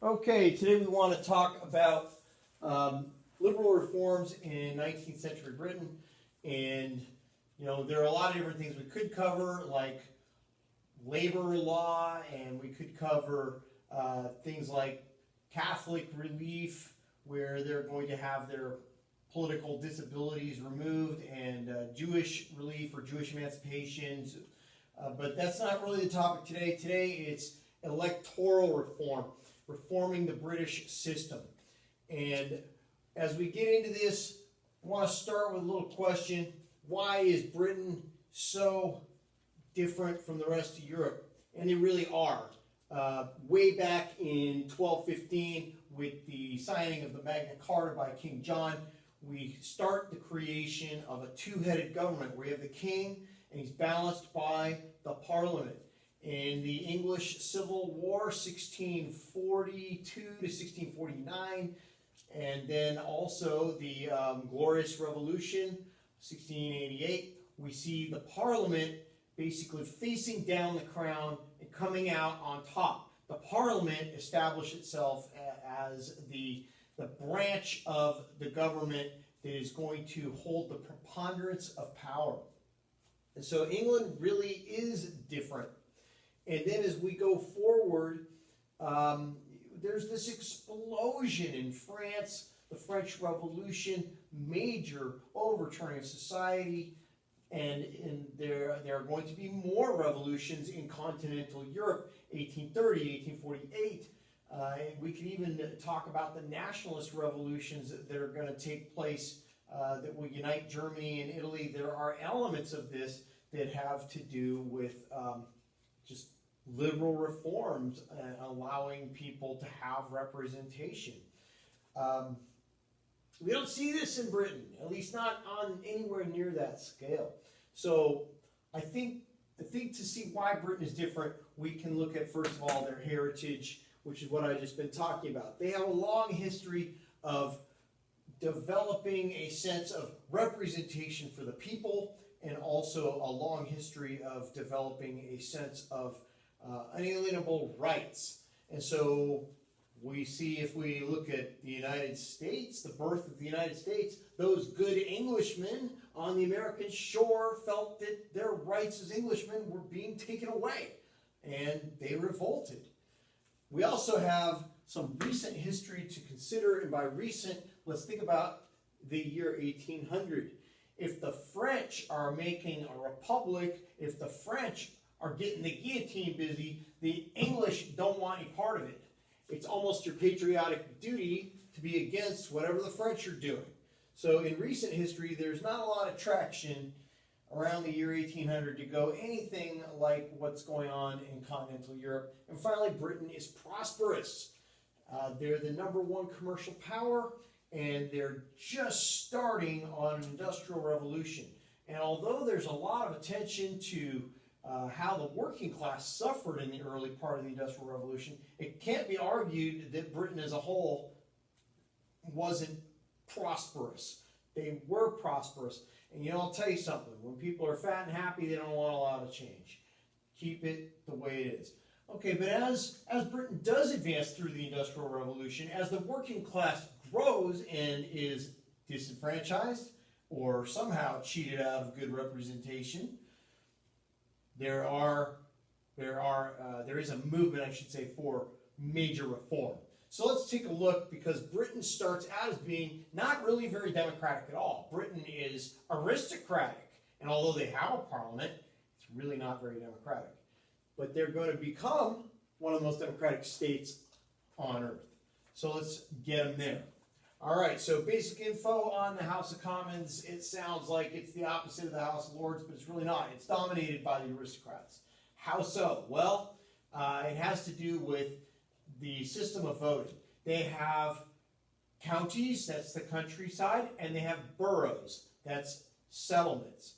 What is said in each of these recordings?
Okay, today we want to talk about liberal reforms in 19th century Britain. And, there are a lot of different things we could cover, like labor law, and we could cover things like Catholic relief, where they're going to have their political disabilities removed, and Jewish relief or Jewish emancipation. But that's not really the topic today. Today it's electoral reform, reforming the British system. And as we get into this, I want to start with a little question. Why is Britain so different from the rest of Europe? And they really are. Way back in 1215, with the signing of the Magna Carta by King John, we start the creation of a two-headed government where you have the king and he's balanced by the parliament. In the English Civil War, 1642 to 1649, and then also the Glorious Revolution, 1688, we see the Parliament basically facing down the crown and coming out on top. The Parliament established itself as the branch of the government that is going to hold the preponderance of power. And so England really is different. And then as we go forward, there's this explosion in France, the French Revolution, major overturning of society, and there are going to be more revolutions in continental Europe, 1830, 1848. And we could even talk about the nationalist revolutions that are going to take place that will unite Germany and Italy. There are elements of this that have to do with just liberal reforms, allowing people to have representation. We don't see this in Britain, at least not on anywhere near that scale. So I think to see why Britain is different, we can look at, first of all, their heritage, which is what I've just been talking about. They have a long history of developing a sense of representation for the people, and also a long history of developing a sense of unalienable rights. And so we see, if we look at the United States, the birth of the United States, those good Englishmen on the American shore felt that their rights as Englishmen were being taken away, and they revolted. We also have some recent history to consider, and by recent, let's think about the year 1800. If the French are making a republic, if the French are getting the guillotine busy, the English don't want any part of it. It's almost your patriotic duty to be against whatever the French are doing. So in recent history, there's not a lot of traction around the year 1800 to go anything like what's going on in continental Europe. And finally, Britain is prosperous. They're the #1 commercial power, and they're just starting on an industrial revolution. And although there's a lot of attention to how the working class suffered in the early part of the Industrial Revolution, it can't be argued that Britain as a whole wasn't prosperous. They were prosperous. And I'll tell you something, when people are fat and happy, they don't want a lot of change. Keep it the way it is. Okay, but as Britain does advance through the Industrial Revolution, as the working class grows and is disenfranchised or somehow cheated out of good representation, there is a movement, I should say, for major reform. So let's take a look, because Britain starts out as being not really very democratic at all. Britain is aristocratic, and although they have a parliament, it's really not very democratic. But they're going to become one of the most democratic states on earth. So let's get them there. All right, so basic info on the House of Commons. It sounds like it's the opposite of the House of Lords, but it's really not. It's dominated by the aristocrats. How so? Well, it has to do with the system of voting. They have counties, that's the countryside, and they have boroughs, that's settlements.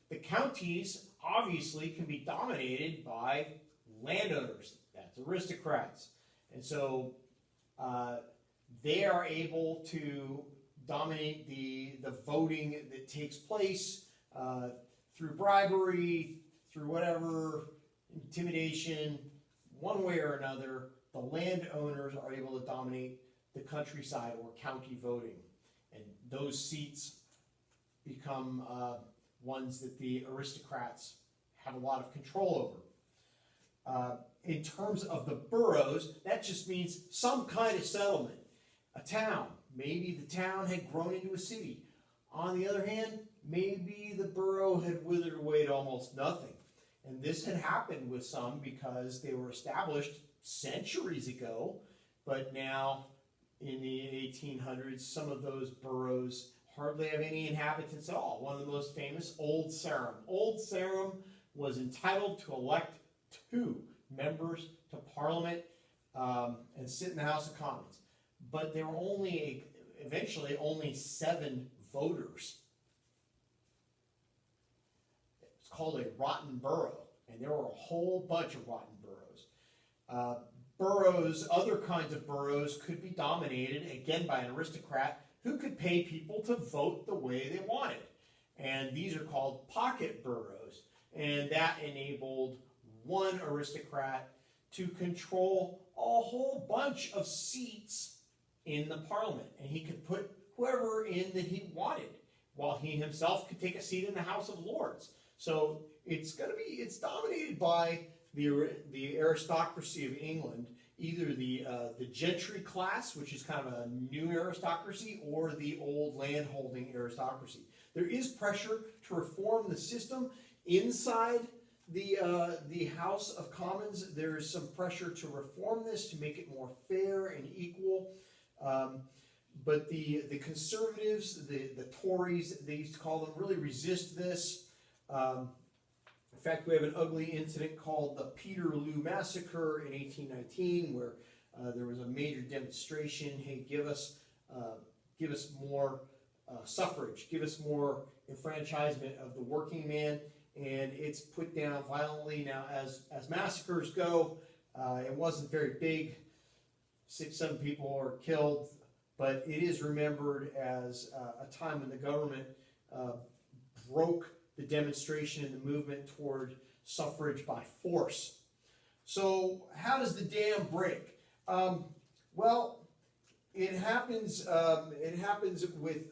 The counties obviously can be dominated by landowners, that's aristocrats. And so they are able to dominate the voting that takes place through bribery, through whatever, intimidation, one way or another. the landowners are able to dominate the countryside or county voting. And those seats become ones that the aristocrats have a lot of control over. In terms of the boroughs, that just means some kind of settlement. A town. Maybe the town had grown into a city. On the other hand, maybe the borough had withered away to almost nothing. And this had happened with some because they were established centuries ago, but now in the 1800s, some of those boroughs hardly have any inhabitants at all. One of the most famous, Old Sarum. Old Sarum was entitled to elect 2 members to Parliament and sit in the House of Commons. But there were eventually only 7 voters. It's called a rotten borough, and there were a whole bunch of rotten boroughs. Boroughs, other kinds of boroughs, could be dominated, again, by an aristocrat who could pay people to vote the way they wanted. And these are called pocket boroughs. And that enabled one aristocrat to control a whole bunch of seats in the parliament. And he could put whoever in that he wanted, while he himself could take a seat in the House of Lords. So it's dominated by the aristocracy of England, either the gentry class, which is kind of a new aristocracy, or the old landholding aristocracy. There is pressure to reform the system inside the House of Commons. There is some pressure to reform this, to make it more fair and equal. But the conservatives, the Tories, they used to call them, really resist this. In fact, we have an ugly incident called the Peterloo Massacre in 1819, where there was a major demonstration. Hey, give us more suffrage, give us more enfranchisement of the working man, and it's put down violently. Now, as massacres go, it wasn't very big. 6-7 people were killed, but it is remembered as a time when the government broke the demonstration and the movement toward suffrage by force. So how does the dam break? Well, it happens with,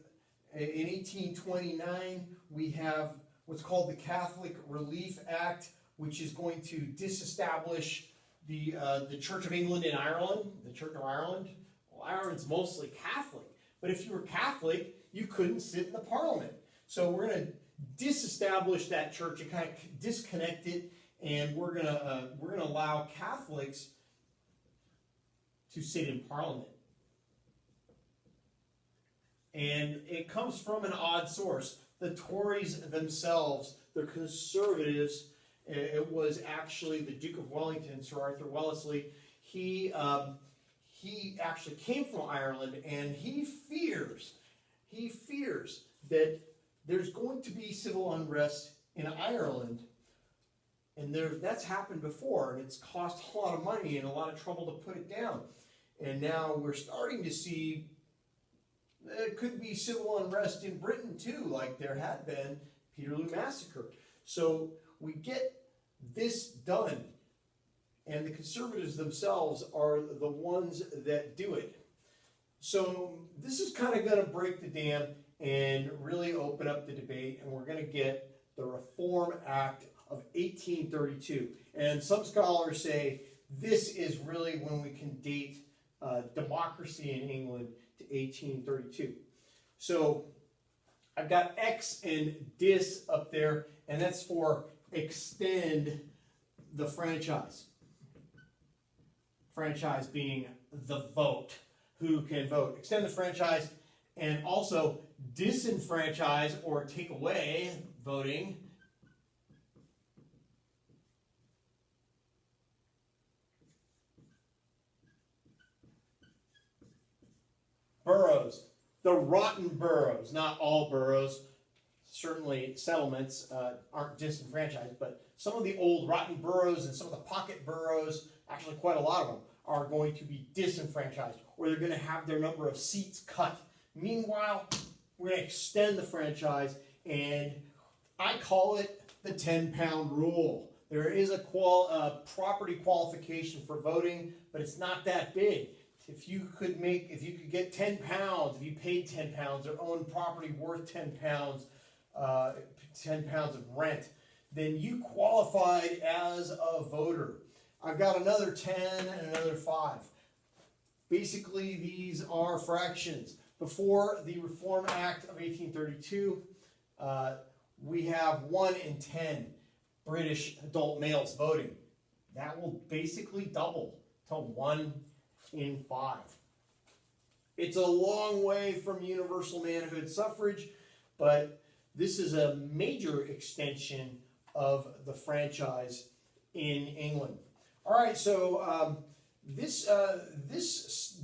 in 1829, we have what's called the Catholic Relief Act, which is going to disestablish the Church of England in Ireland. The Church of Ireland, well, Ireland's mostly Catholic, but if you were Catholic, you couldn't sit in the Parliament. So we're going to disestablish that church and kind of disconnect it, and we're gonna allow Catholics to sit in Parliament. And it comes from an odd source. The Tories themselves, the conservatives, it was actually the Duke of Wellington, Sir Arthur Wellesley. He actually came from Ireland, and he fears that there's going to be civil unrest in Ireland, and that's happened before, and it's cost a lot of money and a lot of trouble to put it down. And now we're starting to see there could be civil unrest in Britain too, like there had been Peterloo Massacre. So we get this done, and the conservatives themselves are the ones that do it. So this is kind of going to break the dam and really open up the debate, and we're going to get the Reform Act of 1832. And some scholars say this is really when we can date democracy in England to 1832. So I've got X and dis up there, and that's for extend the franchise. Franchise being the vote, who can vote. Extend the franchise, and also disenfranchise or take away voting. Boroughs, the rotten boroughs, not all boroughs. Certainly settlements aren't disenfranchised, but some of the old rotten boroughs and some of the pocket boroughs, actually quite a lot of them, are going to be disenfranchised, or they're going to have their number of seats cut. Meanwhile, we're going to extend the franchise, and I call it the 10-pound rule. There is a property qualification for voting, but it's not that big. If you could get 10 pounds, if you paid 10 pounds or owned property worth 10 pounds, 10 pounds of rent, then you qualified as a voter. I've got another 10 and another 5. Basically, these are fractions. Before the Reform Act of 1832, we have 1 in 10 British adult males voting. That will basically double to 1 in 5. It's a long way from universal manhood suffrage, but this is a major extension of the franchise in England. All right, so this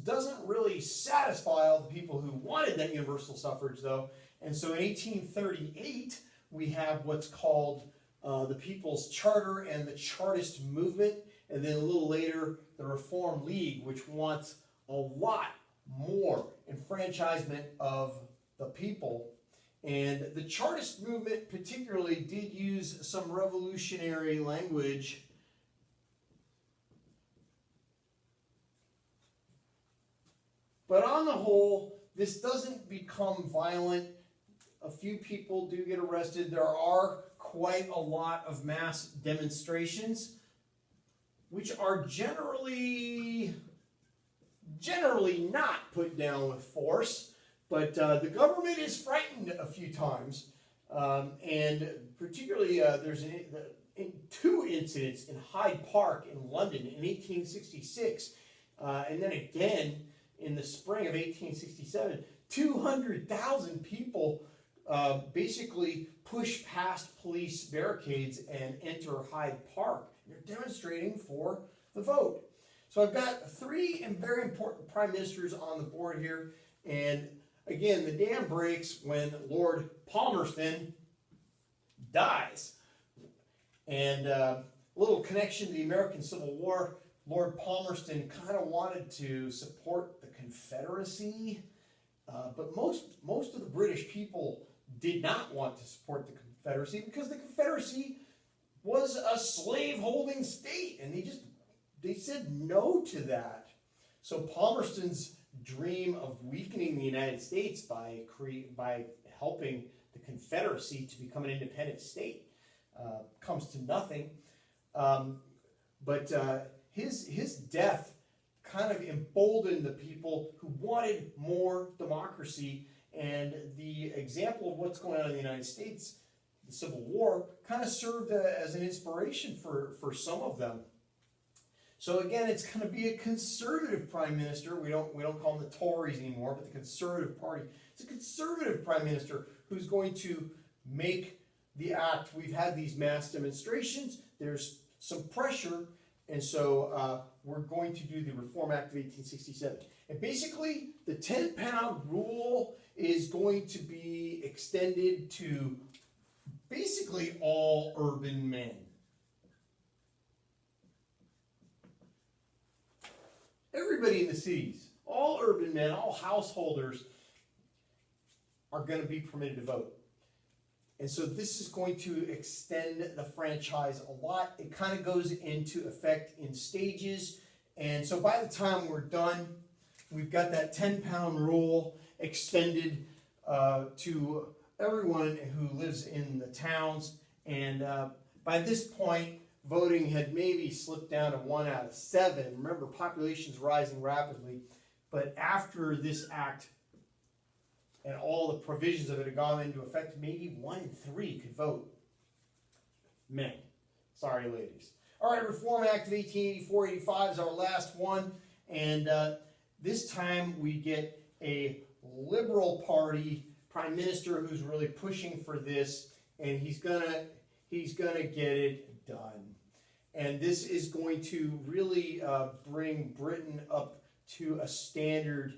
doesn't really satisfy all the people who wanted that universal suffrage, though. And so in 1838, we have what's called the People's Charter and the Chartist movement, and then a little later, the Reform League, which wants a lot more enfranchisement of the people. And the Chartist movement particularly did use some revolutionary language. But on the whole, this doesn't become violent. A few people do get arrested. There are quite a lot of mass demonstrations, which are generally not put down with force, but the government is frightened a few times, and particularly there's 2 incidents in Hyde Park in London in 1866, and then again in the spring of 1867. 200,000 people basically push past police barricades and enter Hyde Park. They're demonstrating for the vote. So I've got 3 very important prime ministers on the board here. And again, the dam breaks when Lord Palmerston dies. And a little connection to the American Civil War. Lord Palmerston kind of wanted to support the Confederacy, but most of the British people did not want to support the Confederacy because the Confederacy was a slave-holding state, and they said no to that. So Palmerston's dream of weakening the United States by helping the Confederacy to become an independent state comes to nothing. But his death kind of emboldened the people who wanted more democracy, and the example of what's going on in the United States, the Civil War, kind of served as an inspiration for some of them. So again, it's going to be a conservative prime minister. We don't call them the Tories anymore, but the Conservative Party. It's a conservative prime minister who's going to make the act. We've had these mass demonstrations. There's some pressure, and so we're going to do the Reform Act of 1867. And basically, the 10-pound rule is going to be extended to basically all urban men. Everybody in the cities, all urban men, all householders are going to be permitted to vote. And so this is going to extend the franchise a lot. It kind of goes into effect in stages. And so by the time we're done, we've got that 10-pound rule extended to everyone who lives in the towns. And by this point, voting had maybe slipped down to 1 out of 7. Remember, population's rising rapidly. But after this act and all the provisions of it had gone into effect, maybe 1 in 3 could vote. Men. Sorry, ladies. All right, Reform Act of 1884-85 is our last one. And this time we get a Liberal Party prime minister who's really pushing for this, and he's gonna get it done. And this is going to really bring Britain up to a standard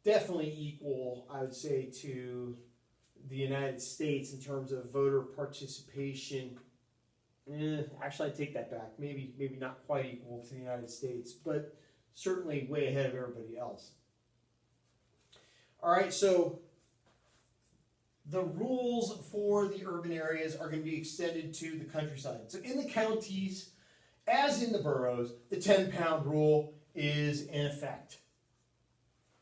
definitely equal, I would say, to the United States in terms of voter participation. Actually, I take that back. Maybe not quite equal to the United States, but certainly way ahead of everybody else. All right, so the rules for the urban areas are going to be extended to the countryside. So in the counties, as in the boroughs, the 10-pound rule is in effect.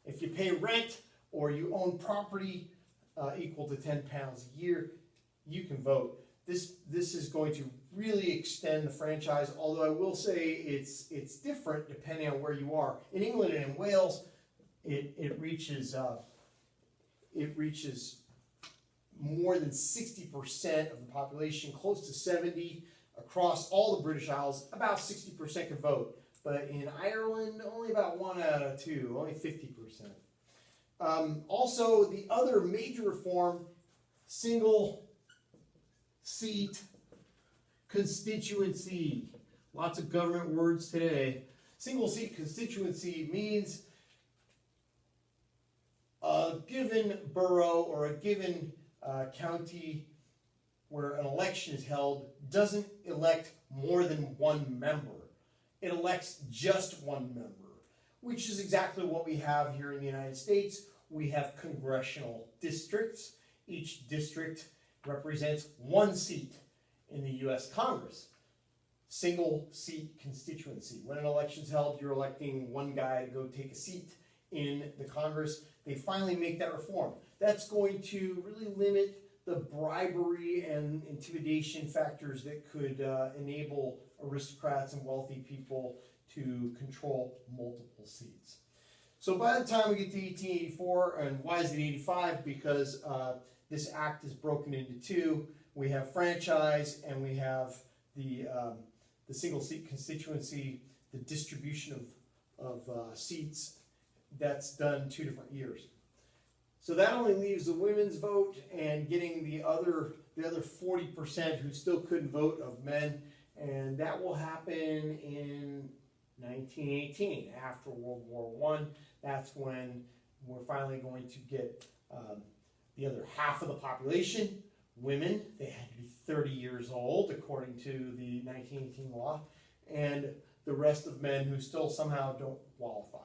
If you pay rent or you own property equal to 10 pounds a year, you can vote. This is going to really extend the franchise, although I will say it's different depending on where you are. In England and in Wales, it reaches more than 60% of the population, close to 70%. Across all the British Isles, about 60% can vote. But in Ireland, only about 1 out of 2, only 50%. Also, the other major reform, single seat constituency. Lots of government words today. Single seat constituency means a given borough or a given county where an election is held doesn't elect more than one member. It elects just one member, which is exactly what we have here in the United States. We have congressional districts. Each district represents one seat in the U.S. Congress. Single seat constituency. When an election is held, you're electing one guy to go take a seat in the Congress. They finally make that reform. That's going to really limit the bribery and intimidation factors that could enable aristocrats and wealthy people to control multiple seats. So by the time we get to 1884, and why is it 85? Because this act is broken into two. We have franchise and we have the single seat constituency, the distribution of seats. That's done 2 different years. So that only leaves the women's vote and getting the other 40% who still couldn't vote of men, and that will happen in 1918, after World War I. That's when we're finally going to get the other half of the population, women. They had to be 30 years old according to the 1918 law, and the rest of men who still somehow don't qualify.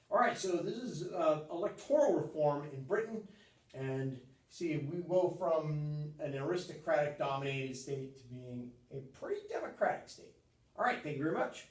All right, so this is electoral reform in Britain, and see, we go from an aristocratic dominated state to being a pretty democratic state. All right, thank you very much.